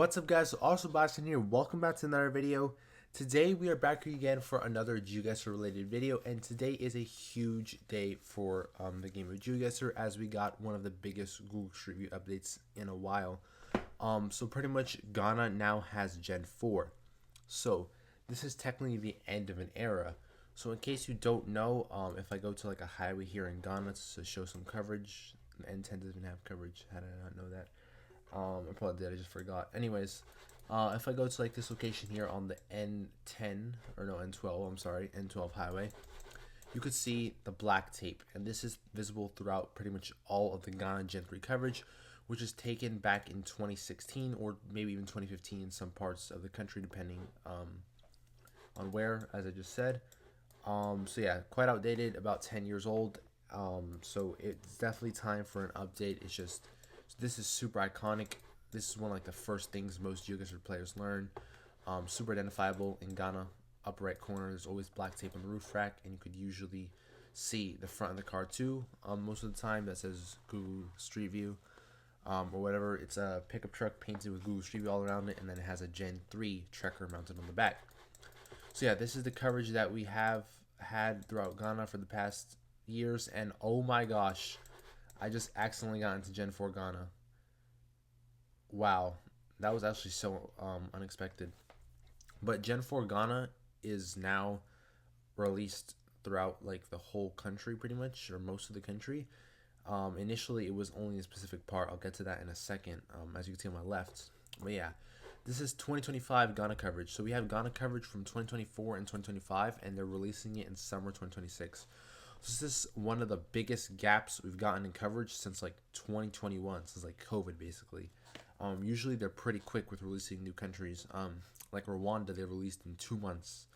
What's up, guys? Also Boston here. Welcome back to another video. Today we are back here again for another GeoGuessr related video, and today is a huge day for the game of GeoGuessr, as we got one of the biggest Google Street View updates in a while. So pretty much Ghana now has Gen 4. So this is technically the end of an era. So in case you don't know, if I go to like a highway here in Ghana to show some coverage, the N10 doesn't have coverage. How did I not know that? I probably did. I just forgot. Anyways, if I go to like this location here on the N10 or no N12, I'm sorry, N12 highway, you could see the black tape, and this is visible throughout pretty much all of the Ghana Gen 3 coverage, which is taken back in 2016 or maybe even 2015 in some parts of the country, depending on where, as I just said. So yeah, quite outdated, about 10 years old. So it's definitely time for an update. It's just, this is super iconic. This is one of like the first things most GeoGuessr players learn. Super identifiable in Ghana. Upper right corner, there's always black tape on the roof rack, and you could usually see the front of the car too. Most of the time that says Google Street View, or whatever. It's a pickup truck painted with Google Street View all around it, and then it has a Gen 3 tracker mounted on the back. So yeah, this is the coverage that we have had throughout Ghana for the past years, and oh my gosh, I just accidentally got into Gen 4 Ghana. Wow, that was actually so unexpected. But Gen 4 Ghana is now released throughout like the whole country pretty much, or most of the country. Initially it was only a specific part. I'll get to that in a second, as you can see on my left. But yeah, this is 2025 Ghana coverage. So we have Ghana coverage from 2024 and 2025, and they're releasing it in summer 2026. So this is one of the biggest gaps we've gotten in coverage since like 2021, since like COVID basically. Usually they're pretty quick with releasing new countries. Like Rwanda, they released in 2 months.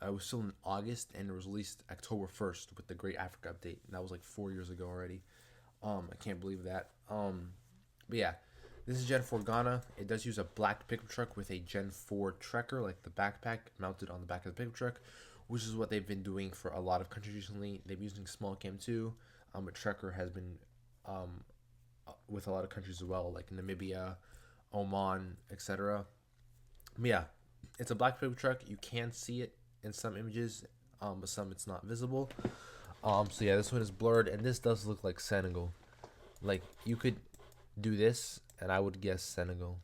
It was still in August, and it was released October 1st with the Great Africa Update. And that was like 4 years ago already. I can't believe that. But yeah, this is Gen 4 Ghana. It does use a black pickup truck with a Gen 4 tracker, like the backpack mounted on the back of the pickup truck, which is what they've been doing for a lot of countries recently. They've been using small cam too. A tracker has been with a lot of countries as well, like Namibia, Oman, etc. But yeah, it's a black pickup truck. You can see it in some images, but some it's not visible. So yeah, this one is blurred, and this does look like Senegal. Like, you could do this, and I would guess Senegal.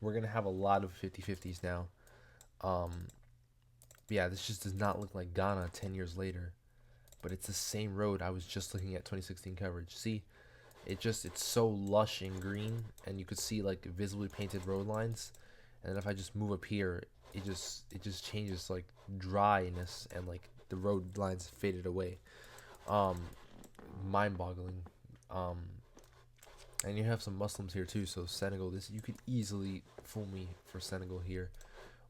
We're gonna have a lot of 50-50s now. Yeah, this just does not look like Ghana 10 years later, but it's the same road. I was just looking at 2016 coverage. See, it's so lush and green, and you could see like visibly painted road lines. And then if I just move up here, it just changes like dryness, and like the road lines faded away. Mind-boggling. And you have some Muslims here too, so Senegal, this, you could easily fool me for Senegal here.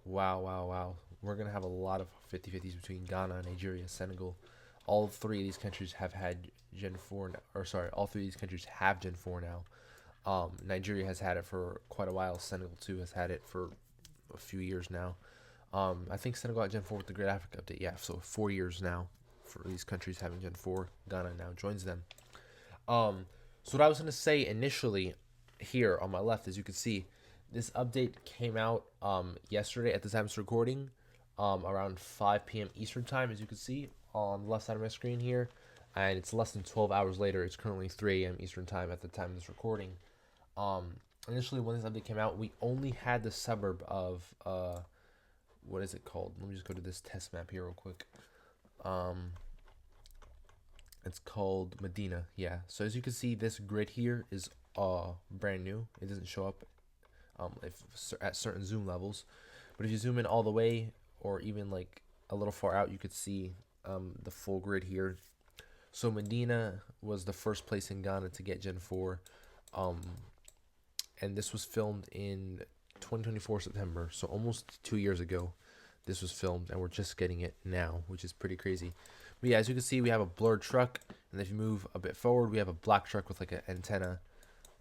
Wow, wow, wow. We're going to have a lot of 50-50s between Ghana, Nigeria, Senegal. All three of these countries have had Gen 4, or sorry, all three of these countries have Gen 4 now. Nigeria has had it for quite a while. Senegal too has had it for a few years now. I think Senegal got Gen 4 with the Great Africa Update. Yeah, so 4 years now for these countries having Gen 4. Ghana now joins them. So what I was going to say initially here on my left, as you can see, this update came out yesterday at the time of recording, around 5 p.m. Eastern time, as you can see on the left side of my screen here. And it's less than 12 hours later. It's currently 3 a.m. Eastern time at the time of this recording. Initially, when this update came out, we only had the suburb of, what is it called? Let me just go to this test map here real quick. It's called Medina. Yeah. So as you can see, this grid here is brand new. It doesn't show up if at certain zoom levels, but if you zoom in all the way, or even like a little far out, you could see the full grid here. So Medina was the first place in Ghana to get Gen 4, and this was filmed in 2024 September, so almost 2 years ago this was filmed, and we're just getting it now, which is pretty crazy. But yeah, as you can see, we have a blurred truck, and if you move a bit forward, we have a black truck with like an antenna.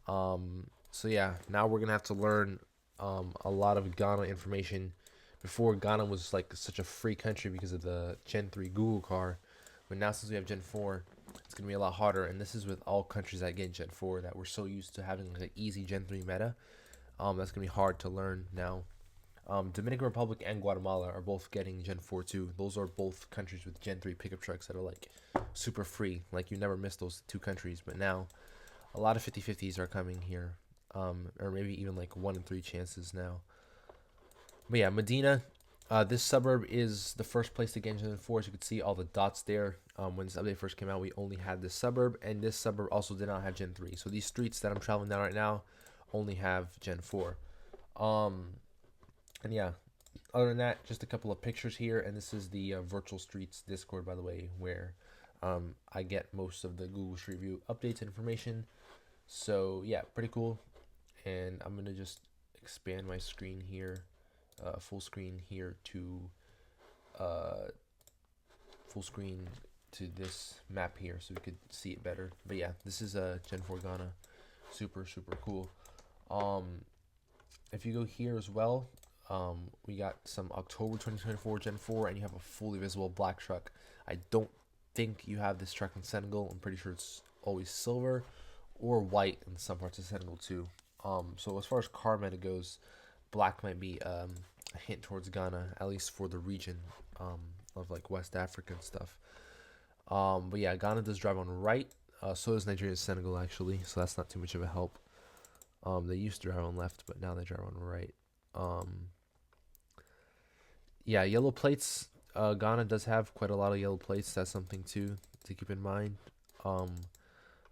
So yeah, now we're gonna have to learn a lot of Ghana information. Before, Ghana was like such a free country because of the Gen 3 Google car, but now since we have Gen 4, it's gonna be a lot harder. And this is with all countries that get Gen 4, that we're so used to having like an easy Gen 3 meta. That's gonna be hard to learn now. Dominican Republic and Guatemala are both getting Gen 4 too. Those are both countries with Gen 3 pickup trucks that are like super free. Like you never miss those two countries. But now a lot of 50/50s are coming here, or maybe even like 1 in 3 chances now. But yeah, Medina. This suburb is the first place to get Gen 4. As you can see all the dots there. When this update first came out, we only had this suburb, and this suburb also did not have Gen 3. So these streets that I'm traveling down right now only have Gen 4. And yeah, other than that, just a couple of pictures here, and this is the Virtual Streets Discord, by the way, where I get most of the Google Street View updates and information. So yeah, pretty cool. And I'm gonna just expand my screen here, full screen here to full screen to this map here, so we could see it better. But yeah, this is Gen 4 Ghana, super cool. If you go here as well, we got some October 2024 Gen 4, and you have a fully visible black truck. I don't think you have this truck in Senegal. I'm pretty sure it's always silver or white in some parts of Senegal too. So as far as car meta goes, black might be a hint towards Ghana, at least for the region of like West Africa and stuff. But yeah, Ghana does drive on right. So does Nigeria and Senegal actually, so that's not too much of a help. They used to drive on left, but now they drive on right. Yeah, yellow plates. Ghana does have quite a lot of yellow plates. That's something too to keep in mind.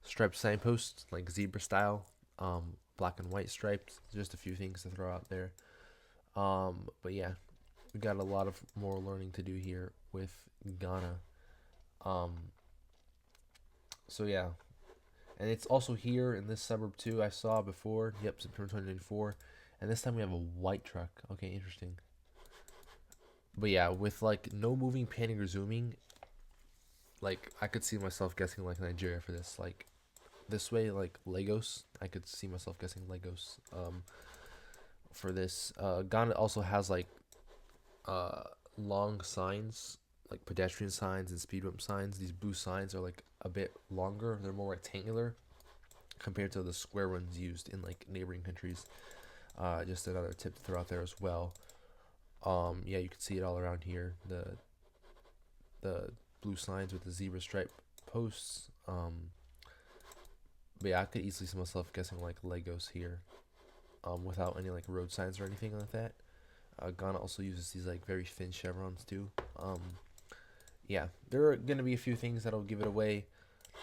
Striped signposts, like zebra style. Black and white striped. Just a few things to throw out there. But yeah, we got a lot of more learning to do here with Ghana. So yeah, and it's also here in this suburb too. I saw before. Yep, September 2024, and this time we have a white truck. Okay, interesting. But yeah, with like no moving, panning, or zooming, like I could see myself guessing like Nigeria for this. Like this way, like Lagos, I could see myself guessing Lagos. For this, Ghana also has like long signs, like pedestrian signs and speed bump signs. These blue signs are like a bit longer. They're more rectangular compared to the square ones used in like neighboring countries. Just another tip to throw out there as well. Yeah, you can see it all around here. The blue signs with the zebra stripe posts. But yeah, I could easily see myself guessing like Legos here, without any like road signs or anything like that. Ghana also uses these like very thin chevrons too. Yeah, there are gonna be a few things that'll give it away,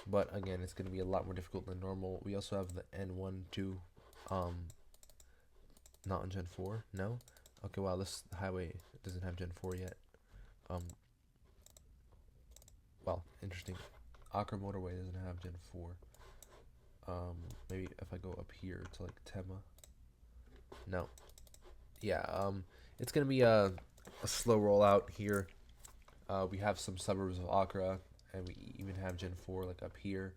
but again, it's gonna be a lot more difficult than normal. We also have the N1 too. Not on Gen 4, no. Okay, wow, this highway doesn't have Gen 4 yet. Well, interesting. Accra motorway doesn't have Gen 4. Maybe if I go up here to like Tema. No. Yeah, it's gonna be a slow rollout here. We have some suburbs of Accra, and we even have Gen 4 like up here.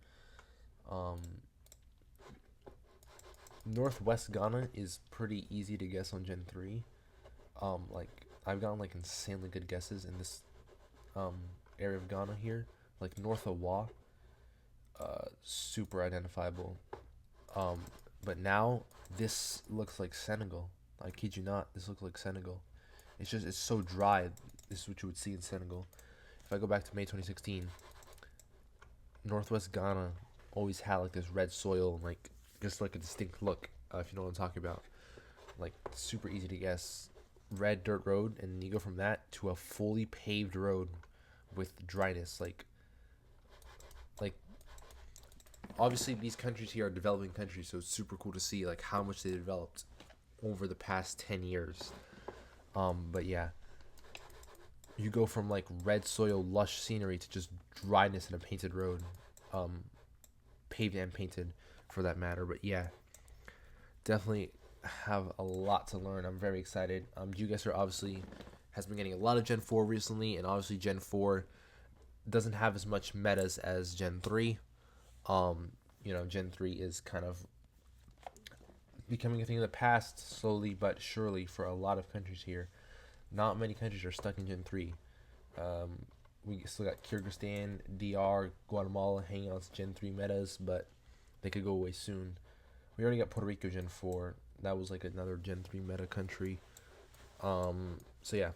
Northwest Ghana is pretty easy to guess on Gen 3. Like I've gotten like insanely good guesses in this area of Ghana here, like north of Wa. Super identifiable. But now this looks like Senegal. I kid you not, this looks like Senegal. It's so dry. This is what you would see in Senegal. If I go back to May 2016, Northwest Ghana always had like this red soil and like just like a distinct look. If you know what I'm talking about, like super easy to guess. Red dirt road, and you go from that to a fully paved road with dryness. Like obviously these countries here are developing countries, so it's super cool to see like how much they developed over the past 10 years. But yeah, you go from like red soil, lush scenery to just dryness in a painted road, paved and painted for that matter. But yeah, definitely have a lot to learn. I'm very excited. GeoGuessr obviously has been getting a lot of Gen 4 recently, and obviously Gen 4 doesn't have as much metas as Gen 3. Gen 3 is kind of becoming a thing of the past slowly but surely for a lot of countries here. Not many countries are stuck in Gen 3. We still got Kyrgyzstan, DR, Guatemala hanging on Gen 3 metas, but they could go away soon. We already got Puerto Rico Gen 4, that was like another Gen 3 meta country. So yeah,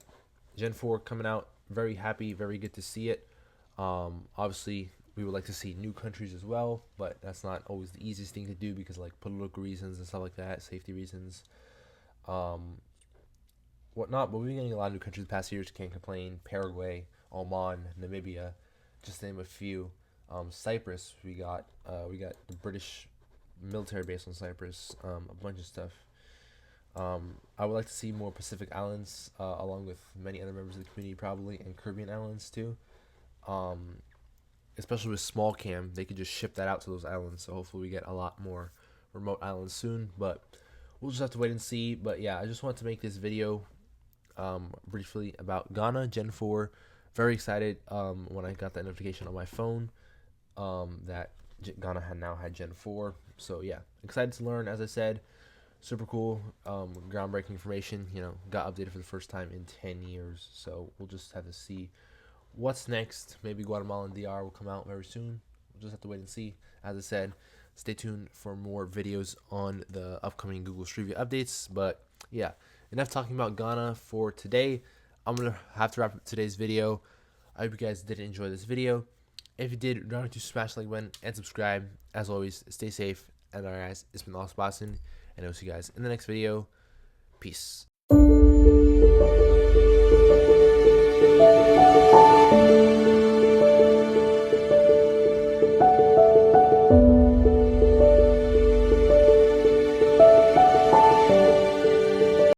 Gen 4 coming out. Very happy, very good to see it. Obviously, we would like to see new countries as well, but that's not always the easiest thing to do because like political reasons and stuff like that, safety reasons, um, whatnot. But we've been getting a lot of new countries the past years. Can't complain. Paraguay, Oman, Namibia, just to name a few. Cyprus, we got the British military base on Cyprus. A bunch of stuff. I would like to see more Pacific Islands, along with many other members of the community, probably, and Caribbean islands too. Um, Especially with small cam, they could just ship that out to those islands. So hopefully we get a lot more remote islands soon. But we'll just have to wait and see. But yeah, I just wanted to make this video briefly about Ghana Gen 4. Very excited when I got that notification on my phone that Ghana had Gen 4. So yeah, excited to learn. As I said, super cool, groundbreaking information. Got updated for the first time in 10 years. So we'll just have to see what's next. Maybe Guatemala and DR will come out very soon. We'll just have to wait and see. As I said, stay tuned for more videos on the upcoming Google Street View updates. But yeah, enough talking about Ghana for today. I'm going to have to wrap up today's video. I hope you guys did enjoy this video. If you did, remember to smash the like button and subscribe. As always, stay safe. And alright guys, it's been Lost Boston, and I'll see you guys in the next video. Peace.